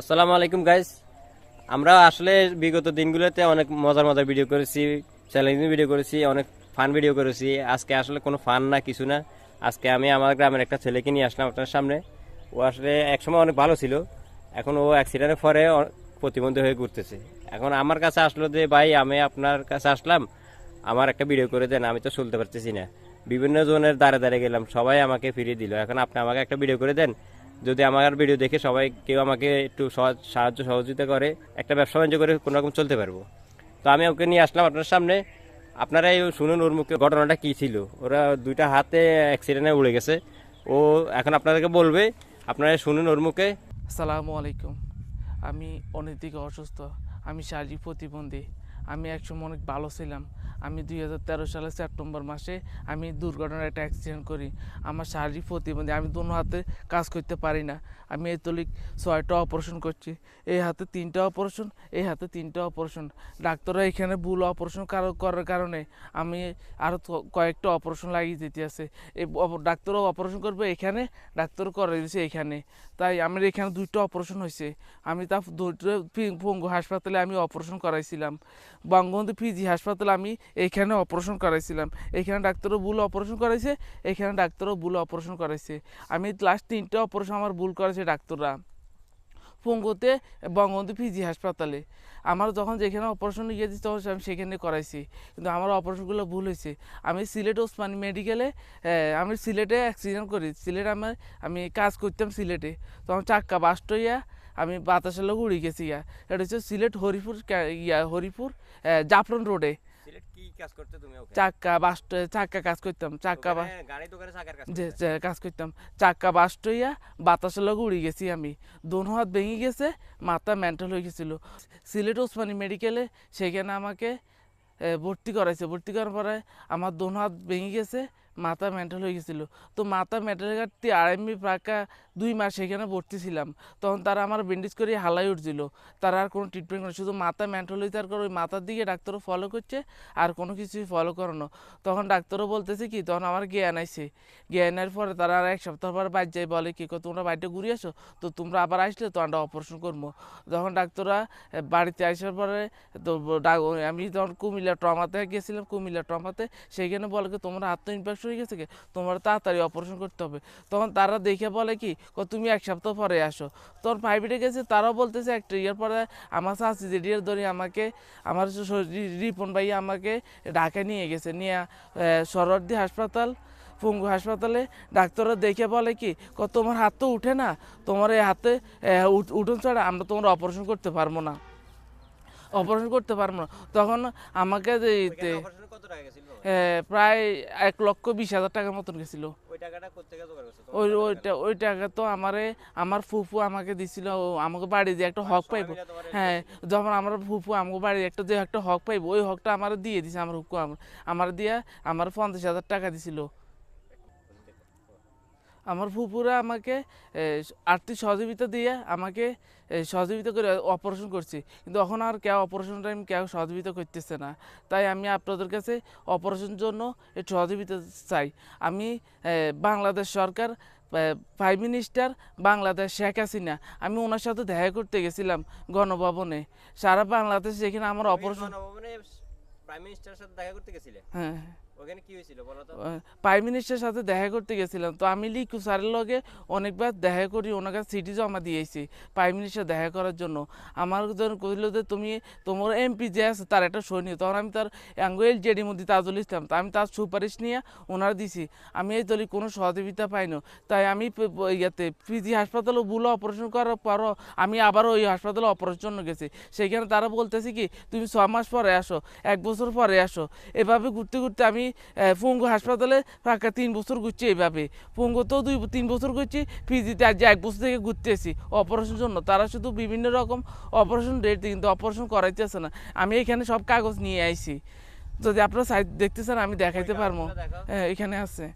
আসসালামু আলাইকুম গাইস। আমরা আসলে বিগত দিনগুলোতে অনেক মজার মজার ভিডিও করেছি, চ্যালেঞ্জিং ভিডিও করেছি, অনেক ফান ভিডিও করেছি। আজকে আসলে কোনো ফান না, কিছু না। আজকে আমি আমার গ্রামের একটা ছেলেকে নিয়ে আসলাম আপনার সামনে। ও আসলে একসময় অনেক ভালো ছিল, এখন ও অ্যাক্সিডেন্টের পরে প্রতিবন্ধী হয়ে ঘুরতেছে। এখন আমার কাছে আসলো যে ভাই আমি আপনার কাছে আসলাম, আমার একটা ভিডিও করে দেন, আমি তো চলতে পারতেছি না। বিভিন্ন জনের দ্বারে দ্বারে গেলাম, সবাই আমাকে ফিরিয়ে দিল। এখন আপনি আমাকে একটা ভিডিও করে দেন, যদি আমার ভিডিও দেখে সবাই কেউ আমাকে একটু সাহায্য সহযোগিতা করে, একটা ব্যবসা বাণিজ্য করে কোনো রকম চলতে পারবো। তো আমি ওকে নিয়ে আসলাম আপনার সামনে। আপনারা এই শুনুন ওর মুখে ঘটনাটা কী ছিল। ওরা দুইটা হাতে অ্যাক্সিডেন্টে উড়ে গেছে। ও এখন আপনাদেরকে বলবে, আপনারা শুনুন ওর মুখে। আসসালামু আলাইকুম। আমি অনেক দিকে অসুস্থ, আমি শারীরিক প্রতিবন্ধী। আমি একসময় অনেক ভালো ছিলাম। আমি 2013 সালের সেপ্টেম্বর মাসে আমি দুর্ঘটনায় একটা অ্যাক্সিডেন্ট করি। আমার শারীরিক প্রতিবন্ধী, আমি দোনো হাতে কাজ করতে পারি না। আমি এই তলিক 6টা অপারেশন করছি, এই হাতে 3টা অপারেশন, এই হাতে 3টা অপারেশন। ডাক্তাররা এখানে ভুল অপারেশন করার কারণে আমি আরও কয়েকটা অপারেশন লাগিয়ে দিতে আছে। এই ডাক্তারও অপারেশন করবে এখানে, ডাক্তারও করে দিয়েছে এখানে। তাই আমার এখানে 2টা অপারেশন হয়েছে। আমি তা দুটো পঙ্গু হাসপাতালে আমি অপারেশন করাইছিলাম। বঙ্গবন্ধু পিজি হাসপাতালে আমি এইখানে অপারেশন করাইছিলাম। এখানে ডাক্তারও ভুল অপারেশন করাইছে, এখানে ডাক্তারও ভুল অপারেশন করাইছে। আমি লাস্ট 3টা অপারেশন আমার ভুল করেছে ডাক্তাররা পঙ্গুতে, বঙ্গবন্ধু পিজি হাসপাতালে। আমার যখন যেখানে অপারেশন নিয়ে দিচ্ছি তখন আমি সেখানে করাইছি, কিন্তু আমার অপারেশনগুলো ভুল হয়েছে। আমি সিলেট ওসমানী মেডিকেলে, আমি সিলেটে অ্যাক্সিডেন্ট করি। সিলেটে আমি কাজ করতাম সিলেটে, তখন চাক্কা বাস্ট হইয়া আমি বাতাসের লোক উড়ে গেছি। এটা হচ্ছে সিলেট হরিপুর, হরিপুর জাফরন রোডে কি কাজ করতে তুমি? চাক্কা কাজ করতাম, গাড়ি দোকানে চাকার কাজ যে করতে? যে কাজ করতাম। চাক্কা বাস্ট হইয়া বাতাসের লগে উড়ে গেছি আমি। দোনো হাত ভেঙে গেছে, মাথা মেন্টাল হয়ে গেছিলো। সিলেট ওসমানী মেডিকেলে সেখানে আমাকে ভর্তি করাইছে। ভর্তি করার পরে আমার দোনো হাত ভেঙে গেছে, মাথা মেন্টাল হয়ে গেছিলো। তো মাথা মেন্টাল কাটতে আমি প্রায় 2 মাস সেখানে ভর্তি ছিলাম। তখন তারা আমার ব্যান্ডেজ করে হালাই উঠছিল, তারা আর কোনো ট্রিটমেন্ট করে, শুধু মাথা মেন্টাল হয়ে তার ওই মাথার দিকে ডাক্তারও ফলো করছে, আর কোনো কিছুই ফলো করানো। তখন ডাক্তারও বলতেছে কি, তখন আমার জ্ঞান আইছে। জ্ঞানের পরে তারা আর 1 সপ্তাহ পর বাইর যাই বলে কি, তোমরা বাড়িতে ঘুরে আসো, তো তোমরা আবার আসলে তো আমরা অপারেশন করবো। যখন ডাক্তাররা বাড়িতে আসার পরে তো আমি যখন কুমিল্লা ট্রমাতে গেছিলাম, কুমিল্লা ট্রমাতে, সেইখানে বলে কি তোমার হাত তো ইনফেকশন হয়ে গেছে, তোমার তাড়াতাড়ি অপারেশন করতে হবে। তখন তারা দেখে বলে কি, তুমি 1 সপ্তাহ পরে আসো। তখন প্রাইভেটে গেছে, তারাও বলতেছে একটা ইয়ার পরে আমার চাচি জেডিয়ার ধরে আমাকে, আমার রিপন ভাই আমাকে ঢাকা নিয়ে গেছে, নিয়ে সরওয়ার্দী হাসপাতাল, পঙ্গু হাসপাতালে। ডাক্তাররা দেখে বলে কি, তোমার হাত তো উঠে না, তোমার এই হাতে উঠোন ছাড়া আমরা তোমার অপারেশন করতে পারবো না, অপারেশন করতে পারবো না। তখন আমাকে কত টাকা গেছিল? প্রায় 1,20,000 টাকার মতন গেছিল। ওই টাকাটা কোত্থেকে জোগাড় করছো? ওই টাকা তো আমার ফুফু আমাকে দিছিল। আমাকে বাড়ি দিয়ে একটা হক পাইবো। হ্যাঁ, যখন আমার ফুফু আমাকে বাড়ি যে একটা হক পাইবো, ওই হকটা আমার দিয়ে দিছে। আমার ফুফু আমার দিয়া আমার 50,000 টাকা দিছিল। আমার ফুপুরা আমাকে আর্থিক সহযোগিতা দিয়ে আমাকে সহযোগিতা করে অপারেশন করছি, কিন্তু এখন আর কেউ অপারেশন টাইম কেউ সহযোগিতা করতেছে না। তাই আমি আপনাদের কাছে অপারেশনের জন্য একটু সহযোগিতা চাই। আমি বাংলাদেশ সরকার, প্রাইম মিনিস্টার বাংলাদেশ শেখ হাসিনা, আমি ওনার সাথে দেখা করতে গেছিলাম গণভবনে। সারা বাংলাদেশ যেখানে আমার অপারেশন। প্রাইম মিনিস্টারের সাথে দেখা করতে গেছিলে? হ্যাঁ, ওখানে কি হয়েছিল বলো তো? প্রাইম মিনিস্টারের সাথে দেখা করতে গেছিলাম। তো আমি লিকু স্যারের লগে অনেকবার দেখা করি, ওনার কাছে সিটি জমা দিয়েছি প্রাইম মিনিস্টার দেখা করার জন্য। আমার যখন কহিল যে তুমি তোমার এমপি যে আছে তার একটা সৈনিক, তখন আমি তার অ্যাঙ্গুয়েল জেডি মধ্যে তাজুল ইসলাম, তো আমি তার সুপারিশ নিয়ে ওনার দিছি। আমি এই দলি কোনো সহযোগিতা পাইনি। তাই আমি ইয়াতে পিজি হাসপাতালে বুলো অপারেশন করার পরও আমি আবারও ওই হাসপাতালে অপারেশন জন্য গেছি। সেইখানে তারা বলতেছে কি, তুমি 6 মাস পরে আসো, 1 বছর পরে আসো। এভাবে ঘুরতে ঘুরতে আমি পঙ্গু হাসপাতালে প্রায় 3 বছর ঘুরছি। এইভাবে পঙ্গুতেও 2-3 বছর ঘুরছি, পিজিতে আজ 1 বছর থেকে ঘুরতেছি অপারেশনের জন্য। তারা শুধু বিভিন্ন রকম অপারেশন ডেট, কিন্তু অপারেশন করাইতেছে না। আমি এখানে সব কাগজ নিয়ে আইছি, যদি আপনারা সাইড দেখতে চান আমি দেখাইতে পারবো। হ্যাঁ, এখানে আছে।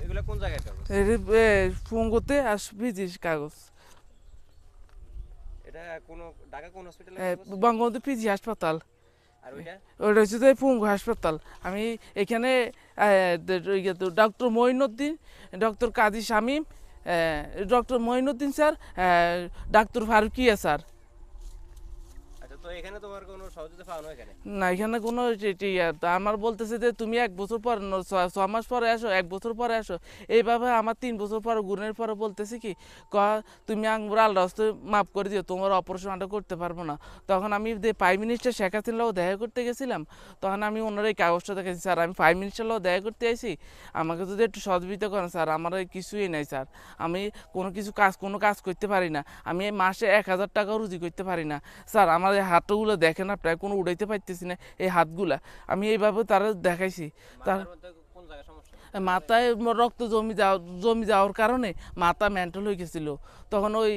এগুলো কোন জায়গায় কাগজ? ফুঙ্গুতে আর ভিজি কাগজ। এটা কোন ঢাকা কোন হসপিটালে? বঙ্গবন্ধু পিজি হাসপাতাল। আর ওইটা ওটা হচ্ছে যে পুঙ্গু হাসপাতাল। আমি এখানে doctor Moinuddin, doctor Kazi Shamim, doctor Moinuddin sir, ডাক্তার ফারুকিয়া স্যার। আচ্ছা, তো এখানে তোমার কোনো সহযোগিতা পাওয়া না এখানে? না, এখানে কোনো আমার বলতেছে যে তুমি 1 বছর পর 6 মাস পরে আসো, 1 বছর পরে আসো। এইভাবে আমার 3 বছর পরে গুণের পরে বলতেছে কি তুমি আঙ্গুর আল্লাহ হস্তে মাফ করে দিও, তোমার অপারেশন আটা করতে পারবো না। তখন আমি যে প্রাইম মিনিস্টার শেখ হাসিনাও দেখা করতে গেছিলাম, তখন আমি ওনার এই কাগজটা দেখেছি, স্যার আমি প্রাইম মিনিস্টারও দেখা করতে আইছি, আমাকে যদি একটু সহযোগিতা করেন স্যার, আমার কিছুই নাই স্যার, আমি কোনো কাজ করতে পারি না, আমি এই মাসে 1000 টাকা রুজি করতে পারি না স্যার, আমার এই হাতগুলো দেখেন আপনার, কোনো উড়াইতে পারতেছি না এই হাতগুলা। আমি এইভাবে তারা দেখাইছি। তার কোন জায়গায় সমস্যা? মাথায় রক্ত জমি যাওয়ার কারণে মাথা মেন্টাল হয়ে গেছিল। তখন ওই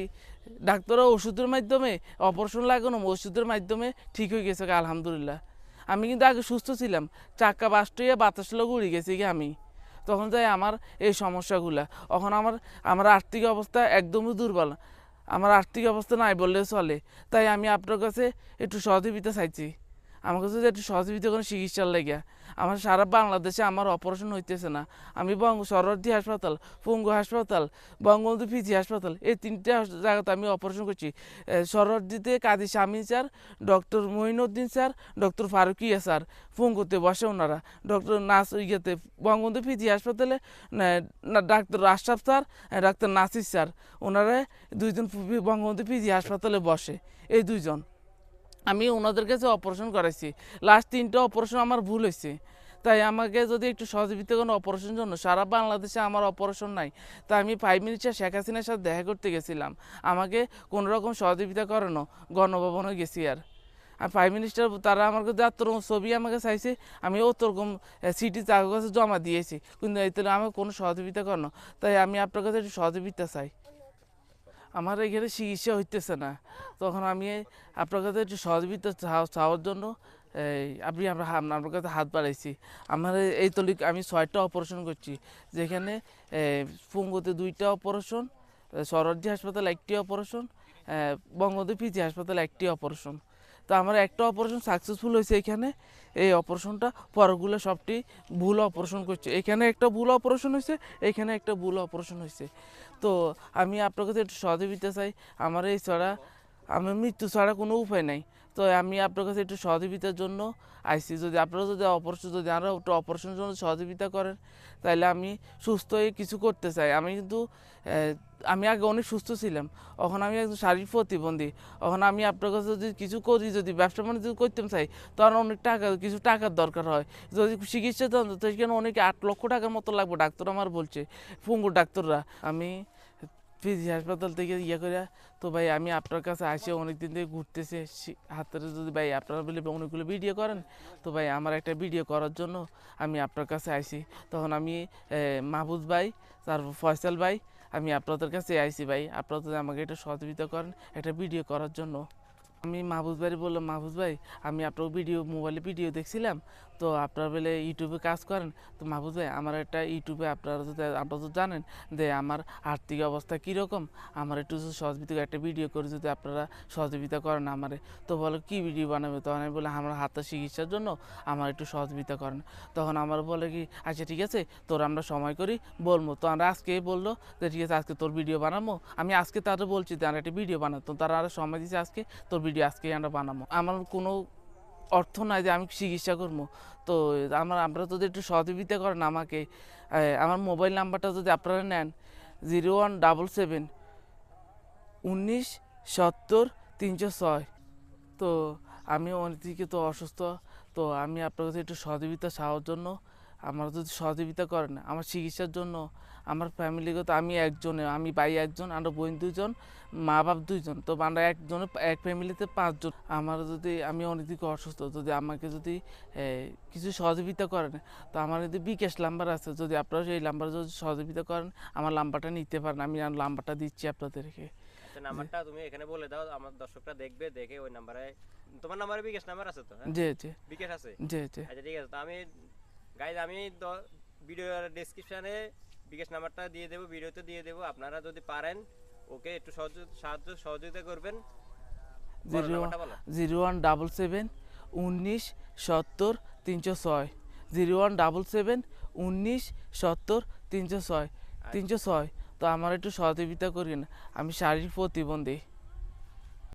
ডাক্তাররা ওষুধের মাধ্যমে, অপারেশন লাগানো ওষুধের মাধ্যমে ঠিক হয়ে গেছে আলহামদুলিল্লাহ। আমি কিন্তু আগে সুস্থ ছিলাম, চাক্কা বাস্ট হয়ে বাতাস লোক উড়ে গেছি কি আমি। তখন যাই আমার এই সমস্যাগুলা, এখন আমার আর্থিক অবস্থা একদমই দুর্বল, আমার আর্থিক অবস্থা নাই বললে চলে। তাই আমি আপনার কাছে একটু সহযোগিতা চাইছি, আমার কাছে একটু সহযোগিতা করে চিকিৎসার লেগে। আমার সারা বাংলাদেশে আমার অপারেশন হইতেছে না। আমি সরোয়ার্দী হাসপাতাল, পঙ্গু হাসপাতাল, বঙ্গবন্ধু পিজি হাসপাতাল, এই 3টে জায়গাতে আমি অপারেশন করছি। সরোয়ার্দীতে Kazi Shamim sir, doctor Moinuddin sir, doctor Farukia sir পঙ্গুতে বসে ওনারা। ডক্টর বঙ্গবন্ধু পিজি হাসপাতালে ডাক্তার আশরাফ স্যার, ডাক্তার নাসির স্যার, ওনারা 2জন বঙ্গবন্ধু পিজি হাসপাতালে বসে। এই 2জন আমি ওনাদের কাছে অপারেশন করাইছি। লাস্ট 3টা অপারেশন আমার ভুল হয়েছে। তাই আমাকে যদি একটু সহযোগিতা করেন অপারেশনের জন্য, সারা বাংলাদেশে আমার অপারেশন নাই। তাই আমি প্রাইম মিনিস্টার শেখ হাসিনার সাথে দেখা করতে গেছিলাম, আমাকে কোনো রকম সহযোগিতা করানো, গণভবনে গেছি। আর প্রাইম মিনিস্টার তারা আমার কাছে যতরকম ছবি আমাকে চাইছে, আমি অতরকম সিটি তার কাছে জমা দিয়েছি, কিন্তু এতে আমাকে কোনো সহযোগিতা করানো। তাই আমি আপনার কাছে একটু সহযোগিতা চাই, আমার এখানে চিকিৎসা হইতেছে না। তখন আমি আপনার কাছে একটু সহযোগিতা চাওয়ার জন্য আপনার কাছে হাত বাড়াইছি। আমার এই তলিক আমি 6টা অপারেশন করছি, যেখানে পঙ্গুতে 2টা অপারেশন, সরোয়ার্দী হাসপাতাল 1টি অপারেশন, বঙ্গবন্ধু পিজি হাসপাতাল 1টি অপারেশন। তো আমার একটা অপারেশন সাকসেসফুল হয়েছে এখানে, এই অপারেশনটা পরগুলো সবটি ভুল অপারেশন করছে। এখানে একটা ভুল অপারেশন হয়েছে, এখানে একটা ভুল অপারেশন হয়েছে। তো আমি আপনার কাছে একটু সহযোগিতা চাই, আমার এই আমার মৃত্যু ছাড়া কোনো উপায় নাই। তো আমি আপনার কাছে একটু সহযোগিতার জন্য আইসি, যদি আপনারা যদি আরও একটু অপারেশনের জন্য সহযোগিতা করেন, তাহলে আমি সুস্থ হয়ে কিছু করতে চাই। আমি আগে অনেক সুস্থ ছিলাম, এখন আমি একজন শারীরিক প্রতিবন্ধী। এখন আমি আপনার কাছে যদি কিছু করি, যদি ব্যবসা বাণিজ্য করতে চাই, তখন অনেক কিছু টাকার দরকার হয়। যদি চিকিৎসা দেন তো সেখানে অনেকে 8 লক্ষ টাকার মতো লাগবে, ডাক্তার আমার বলছে, পঙ্গুর ডাক্তাররা। আমি পিজি হাসপাতাল থেকে করে, তো ভাই আমি আপনার কাছে আসে অনেকদিন থেকে ঘুরতেছি, হাতের যদি ভাই আপনারা বলে অনেকগুলো ভিডিও করেন, তো ভাই আমার একটা ভিডিও করার জন্য আমি আপনার কাছে আসি। তখন আমি মাহবুব ভাই, তারপর ফয়সাল ভাই, আমি আপনাদের কাছে আইসি ভাই, আপনারা যদি আমাকে একটু সহযোগিতা করেন একটা ভিডিও করার জন্য। আমি মাহবুব ভাই বললাম, মাহবুব ভাই আমি আপনার মোবাইলে ভিডিও দেখছিলাম, তো আপনারা বলে ইউটিউবে কাজ করেন, তো মাহবুব ভাই আমার একটা ইউটিউবে আপনারা তো জানেন যে আমার আর্থিক অবস্থা কীরকম, আমার একটু সহযোগিতা একটা ভিডিও করে যদি আপনারা সহযোগিতা করেন আমারে। তো বলো কী ভিডিও বানাবে? তখন আমি বলে আমার হাতের চিকিৎসার জন্য আমার একটু সহযোগিতা করেন। তখন আমার বলে কি আচ্ছা ঠিক আছে, তোর আমরা সময় করি বলবো। তো আমরা আজকে বললো যে ঠিক আছে আজকে তোর ভিডিও বানাবো। আমি আজকে তাদের বলছি যে আমরা একটা ভিডিও বানাতো, তারা আরও সময় দিচ্ছে, আজকে তোর ভিডিও আজকেই আমরা বানাবো। আমার কোনো অর্থ নাই যে আমি চিকিৎসা করবো। তো আমরা যদি একটু সহযোগিতা করেন আমাকে, আমার মোবাইল নাম্বারটা যদি আপনারা নেন 0177 19 70 306। তো আমি অনেকদিকে তো অসুস্থ, তো আমি আপনার কাছে একটু সহযোগিতা চাওয়ার জন্য, আমার যদি সহযোগিতা করেন আমার চিকিৎসার জন্য, আমার ফ্যামিলিগত আমি একজনে, আমি ভাই একজন, আমরা বোন 2জন, মা বাপ 2জন, তো আমরা এক ফ্যামিলিতে 5জন। আমার যদি আমি অনেকদিকে অসুস্থ, যদি আমাকে যদি কিছু সহযোগিতা করেন, তো আমার যদি বিকাশ নাম্বার আছে, যদি আপনারা সেই নাম্বারে যদি সহযোগিতা করেন আমার নাম্বারটা নিতে পারেন, আমি নাম্বারটা দিচ্ছি আপনাদেরকে। নাম্বারটা তুমি এখানে বলে দাও, আমার দর্শকরা দেখবে, দেখে ওই নাম্বারে, তোমার নাম্বারে বিকাশ নাম্বার আছে তো? জি জি বিকাশ আছে। জি জি আচ্ছা ঠিক আছে, তো আমি গাইজ আমি ভিডিওর ডেসক্রিপশনে বিকাশ নাম্বারটা দিয়ে দেবো, ভিডিওতে দিয়ে দেবো। আপনারা যদি পারেন ওকে একটু সহযোগিতা করবেন। বলো নাম্বারটা বলো। 0177 19 70 306, 0177 19 70 306 306। তো আমার একটু সহযোগিতা করেন, আমি শারীরিক প্রতিবন্ধী।